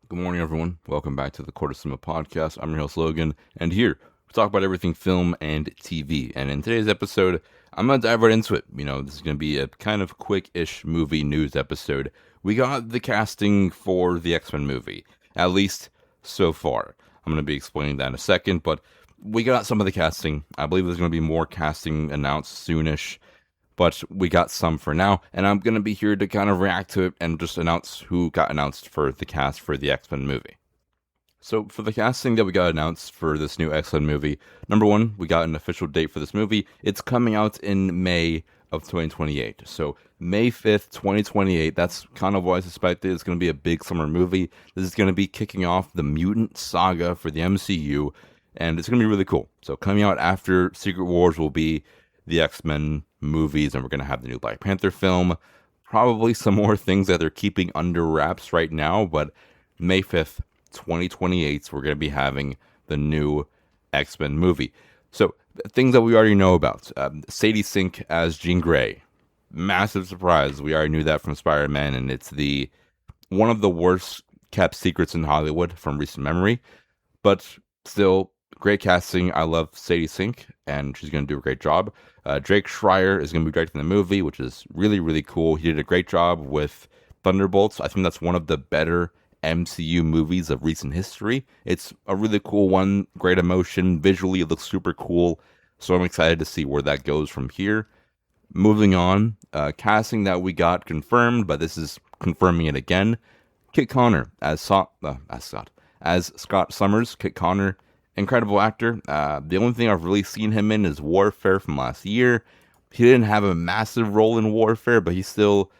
Good morning, everyone. Welcome back to the Court of Cinema podcast. I'm your host, Logan, and here we talk about everything film and TV. And in today's episode, I'm going to dive right into it. This is going to be a kind of quick-ish movie news episode. We got the casting for the X-Men movie, at least so far. I'm going to be explaining that in a second, but we got some of the casting. I believe there's going to be more casting announced soonish, but we got some for now, and I'm going to be here to kind of react to it and just announce who got announced for the cast for the X-Men movie. So for the casting that we got announced for this new X-Men movie, number one, we got an official date for this movie. It's coming out in May of 2028. So May 5th, 2028, that's kind of what I suspected. It's going to be a big summer movie. This is going to be kicking off the mutant saga for the MCU, and it's going to be really cool. So coming out after Secret Wars will be the X-Men movies, and we're going to have the new Black Panther film, probably some more things that they're keeping under wraps right now, but May 5th, 2028, we're going to be having the new X-Men movie. So, things that we already know about. Sadie Sink as Jean Grey. Massive surprise. We already knew that from Spider-Man, and it's one of the worst kept secrets in Hollywood from recent memory, but still, great casting. I love Sadie Sink, and she's going to do a great job. Drake Schreier is going to be directing the movie, which is really, really cool. He did a great job with Thunderbolts. I think that's one of the better MCU movies of recent history. It's a really cool one, great emotion. Visually, it looks super cool. So I'm excited to see where that goes from here. Moving on, casting that we got confirmed, but this is confirming it again. Kit Connor as Scott Summers. Kit Connor, incredible actor. The only thing I've really seen him in is Warfare from last year. He didn't have a massive role in Warfare, but he's still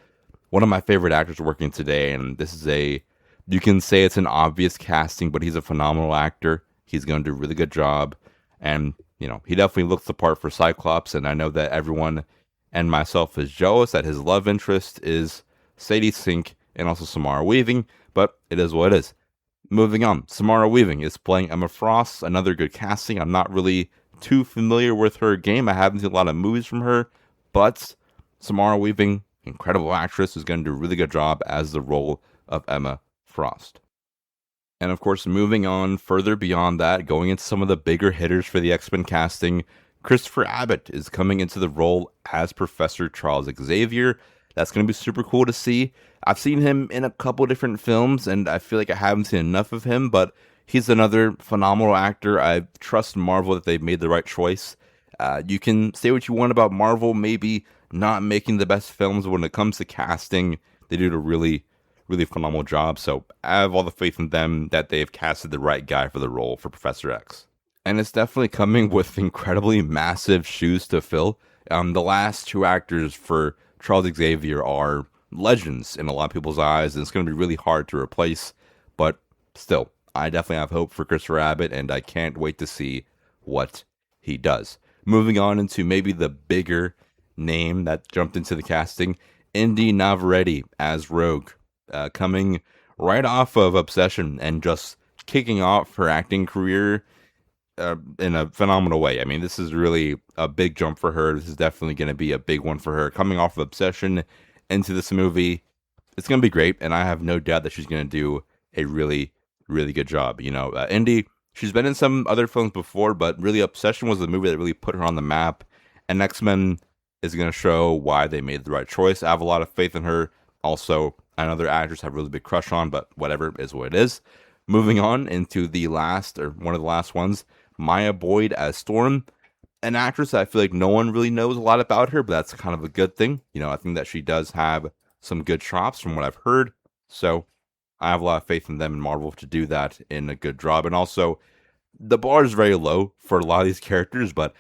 one of my favorite actors working today. And this is you can say it's an obvious casting, but he's a phenomenal actor. He's going to do a really good job. And, he definitely looks the part for Cyclops. And I know that everyone and myself is jealous that his love interest is Sadie Sink and also Samara Weaving, but it is what it is. Moving on, Samara Weaving is playing Emma Frost, another good casting. I'm not really too familiar with her game. I haven't seen a lot of movies from her, but Samara Weaving, incredible actress, is going to do a really good job as the role of Emma Frost. And of course, moving on further beyond that, going into some of the bigger hitters for the X-Men casting, Christopher Abbott is coming into the role as Professor Charles Xavier. That's going to be super cool to see. I've seen him in a couple different films, and I feel like I haven't seen enough of him, but he's another phenomenal actor. I trust Marvel that they've made the right choice. You can say what you want about Marvel, maybe not making the best films when it comes to casting. They did a really, really phenomenal job, so I have all the faith in them that they've casted the right guy for the role for Professor X. And it's definitely coming with incredibly massive shoes to fill. The last two actors for Charles Xavier are legends in a lot of people's eyes, and it's going to be really hard to replace. But still, I definitely have hope for Christopher Abbott, and I can't wait to see what he does. Moving on into maybe the bigger name that jumped into the casting, Indy Navarrete as Rogue, coming right off of Obsession and just kicking off her acting career in a phenomenal way. I mean, this is really a big jump for her. This is definitely going to be a big one for her. Coming off of Obsession into this movie, it's going to be great, and I have no doubt that she's going to do a really, really good job. Indy, she's been in some other films before, but really Obsession was the movie that really put her on the map, and X-Men is going to show why they made the right choice. I have a lot of faith in her. Also, another actress I have a really big crush on, but whatever, is what it is. Moving on into the last, or one of the last ones, Maya Boyd as Storm, an actress that I feel like no one really knows a lot about her, but that's kind of a good thing. I think that she does have some good chops from what I've heard, so I have a lot of faith in them in Marvel to do that in a good job. And also, the bar is very low for a lot of these characters, but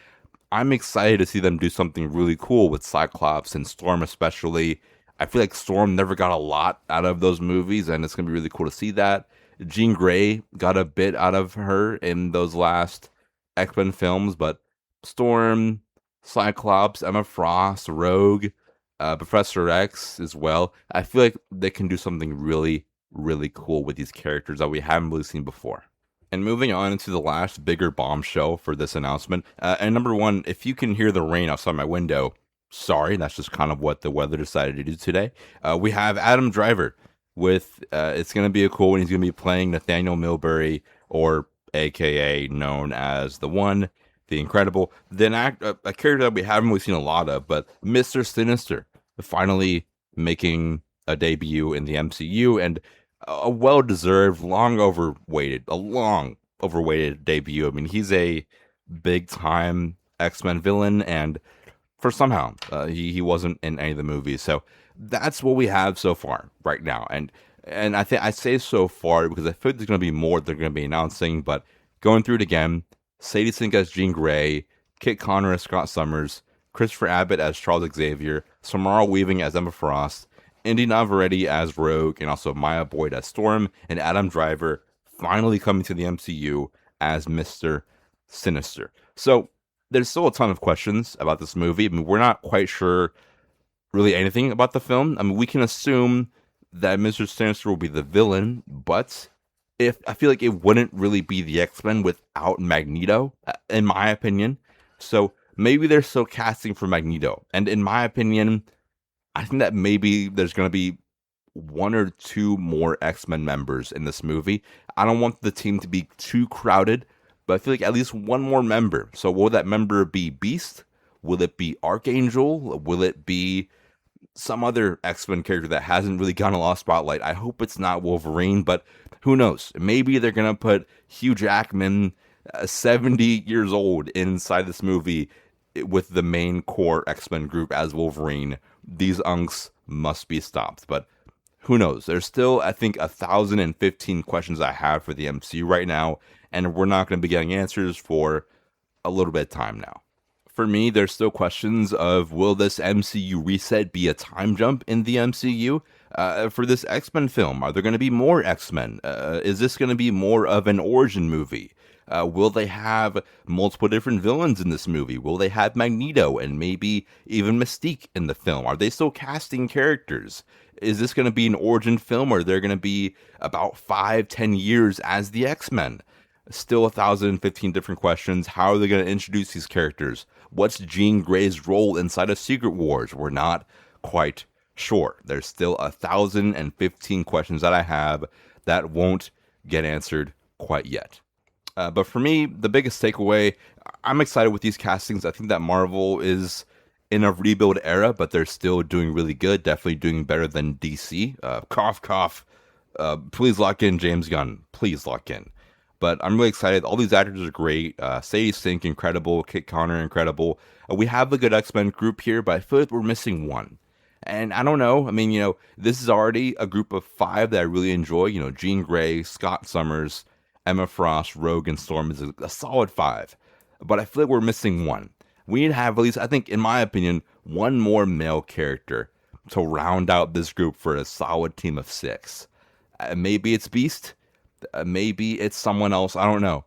I'm excited to see them do something really cool with Cyclops and Storm especially. I feel like Storm never got a lot out of those movies, and it's going to be really cool to see that. Jean Grey got a bit out of her in those last X-Men films, but Storm, Cyclops, Emma Frost, Rogue, Professor X as well. I feel like they can do something really, really cool with these characters that we haven't really seen before. And moving on into the last bigger bombshell for this announcement. And number one, if you can hear the rain outside my window, sorry, that's just kind of what the weather decided to do today. We have Adam Driver with it's going to be a cool one. He's going to be playing Nathaniel Milbury, or AKA known as the One, the Incredible. Then a character that we haven't really seen a lot of, but Mr. Sinister, finally making a debut in the MCU, and a well-deserved, a long overweighted debut. I mean, he's a big-time X-Men villain, and for somehow he wasn't in any of the movies. So that's what we have so far right now. And I think I say so far because I feel like there's going to be more they're going to be announcing. But going through it again, Sadie Sink as Jean Grey, Kit Connor as Scott Summers, Christopher Abbott as Charles Xavier, Samara Weaving as Emma Frost, Indy Navarrete as Rogue, and also Maya Boyd as Storm, and Adam Driver finally coming to the MCU as Mr. Sinister. So there's still a ton of questions about this movie. I mean, we're not quite sure really anything about the film. I mean, we can assume that Mr. Sinister will be the villain, but if I feel like it wouldn't really be the X-Men without Magneto, in my opinion. So maybe they're still casting for Magneto. And in my opinion, I think that maybe there's going to be one or two more X-Men members in this movie. I don't want the team to be too crowded, but I feel like at least one more member. So will that member be Beast? Will it be Archangel? Will it be some other X-Men character that hasn't really gotten a lot of spotlight? I hope it's not Wolverine, but who knows? Maybe they're going to put Hugh Jackman, 70 years old, inside this movie with the main core X-Men group as Wolverine. These unks must be stopped, but who knows? There's still, I think, 1,015 questions I have for the MCU right now, and we're not going to be getting answers for a little bit of time now. For me, there's still questions of, will this MCU reset be a time jump in the MCU? For this X-Men film, are there going to be more X-Men? Is this going to be more of an origin movie? Will they have multiple different villains in this movie? Will they have Magneto and maybe even Mystique in the film? Are they still casting characters? Is this going to be an origin film, or they're going to be about 5-10 years as the X-Men? Still 1,015 different questions. How are they going to introduce these characters? What's Jean Grey's role inside of Secret Wars? We're not quite sure. There's still 1,015 questions that I have that won't get answered quite yet. But for me, the biggest takeaway, I'm excited with these castings. I think that Marvel is in a rebuild era, but they're still doing really good. Definitely doing better than DC. Cough, cough. Please lock in James Gunn. Please lock in. But I'm really excited. All these actors are great. Sadie Sink, incredible. Kit Connor, incredible. We have a good X-Men group here, but I feel like we're missing one. And I don't know. I mean, this is already a group of 5 that I really enjoy. Jean Grey, Scott Summers, Emma Frost, Rogue, and Storm is a solid 5. But I feel like we're missing one. We need to have at least, I think, in my opinion, one more male character to round out this group for a solid team of 6. Maybe it's Beast. Maybe it's someone else. I don't know.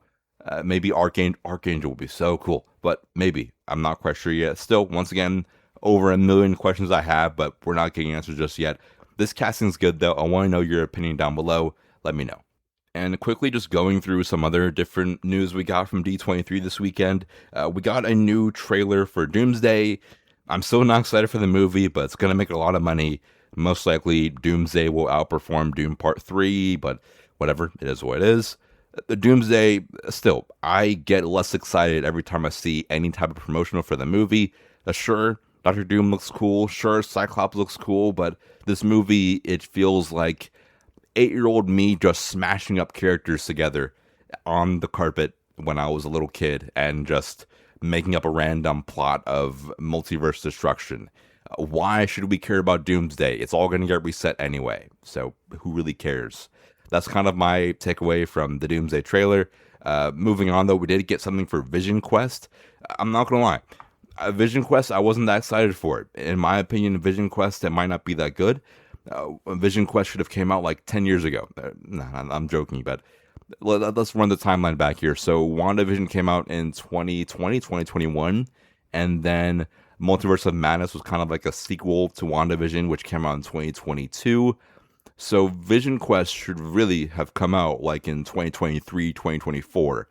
Maybe Archangel would be so cool. But maybe. I'm not quite sure yet. Still, once again, over 1 million questions I have, but we're not getting answers just yet. This casting's good, though. I want to know your opinion down below. Let me know. And quickly just going through some other different news we got from D23 this weekend. We got a new trailer for Doomsday. I'm still not excited for the movie, but it's going to make a lot of money. Most likely, Doomsday will outperform Doom Part 3, but whatever, it is what it is. The Doomsday, still, I get less excited every time I see any type of promotional for the movie. Sure, Doctor Doom looks cool. Sure, Cyclops looks cool, but this movie, it feels like 8-year-old me just smashing up characters together on the carpet when I was a little kid and just making up a random plot of multiverse destruction. Why should we care about Doomsday? It's all going to get reset anyway, so who really cares? That's kind of my takeaway from the Doomsday trailer. Moving on, though, we did get something for Vision Quest. I'm not going to lie. Vision Quest, I wasn't that excited for it. In my opinion, Vision Quest, it might not be that good. Vision Quest should have came out like 10 years ago. I'm joking, but let's run the timeline back here. So WandaVision came out in 2020, 2021, and then Multiverse of Madness was kind of like a sequel to WandaVision, which came out in 2022. So Vision Quest should really have come out like in 2023, 2024,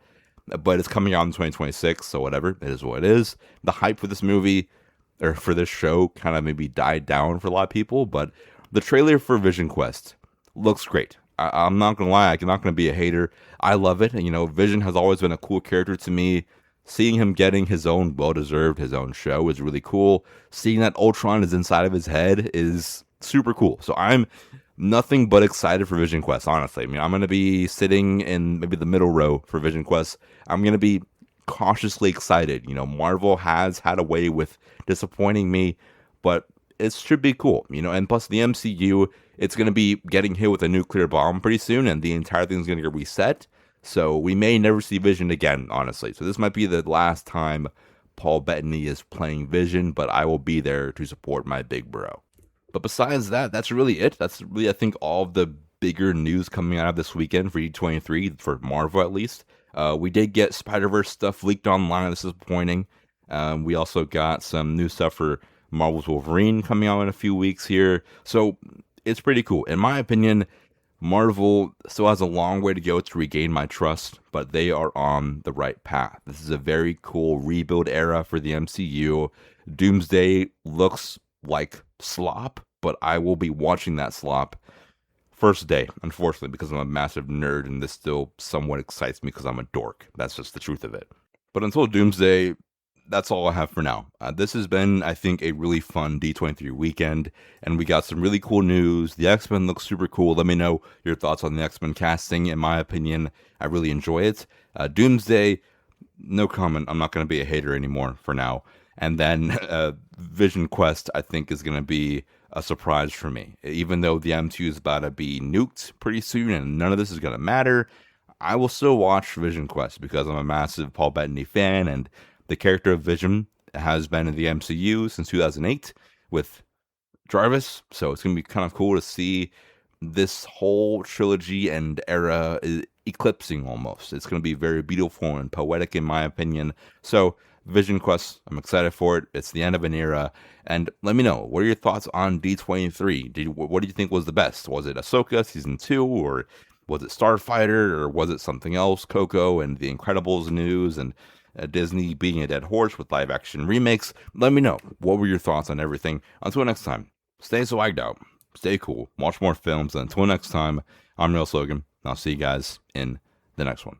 but it's coming out in 2026, so whatever, it is what it is. The hype for this movie, or for this show, kind of maybe died down for a lot of people, but the trailer for Vision Quest looks great. I'm not gonna lie, I'm not gonna be a hater. I love it. And, Vision has always been a cool character to me. Seeing him getting his own well-deserved, his own show is really cool. Seeing that Ultron is inside of his head is super cool. So I'm nothing but excited for Vision Quest, honestly. I mean, I'm gonna be sitting in maybe the middle row for Vision Quest. I'm gonna be cautiously excited. Marvel has had a way with disappointing me, but it should be cool, and plus the MCU, it's going to be getting hit with a nuclear bomb pretty soon, and the entire thing's going to get reset. So we may never see Vision again, honestly. So this might be the last time Paul Bettany is playing Vision, but I will be there to support my big bro. But besides that, that's really it. That's really, I think, all of the bigger news coming out of this weekend for D23, for Marvel at least. We did get Spider-Verse stuff leaked online. This is disappointing. We also got some new stuff for Marvel's Wolverine coming out in a few weeks here. So it's pretty cool. In my opinion, Marvel still has a long way to go to regain my trust, but they are on the right path. This is a very cool rebuild era for the MCU. Doomsday looks like slop, but I will be watching that slop first day, unfortunately, because I'm a massive nerd and this still somewhat excites me because I'm a dork. That's just the truth of it. But until Doomsday, that's all I have for now. This has been, I think, a really fun D23 weekend, and we got some really cool news. The X-Men looks super cool. Let me know your thoughts on the X-Men casting. In my opinion, I really enjoy it. Doomsday, no comment. I'm not going to be a hater anymore for now. And then Vision Quest, I think, is going to be a surprise for me. Even though the M2 is about to be nuked pretty soon and none of this is going to matter, I will still watch Vision Quest because I'm a massive Paul Bettany fan, and the character of Vision has been in the MCU since 2008 with Jarvis, so it's going to be kind of cool to see this whole trilogy and era eclipsing almost. It's going to be very beautiful and poetic in my opinion. So Vision Quest, I'm excited for it. It's the end of an era. And let me know, what are your thoughts on D23? What do you think was the best? Was it Ahsoka Season 2, or was it Starfighter, or was it something else? Coco and The Incredibles news, and Disney being a dead horse with live action remakes? Let me know. What were your thoughts on everything? Until next time, stay swagged out, stay cool, watch more films, and until next time, I'm Real Slogan. I'll see you guys in the next one.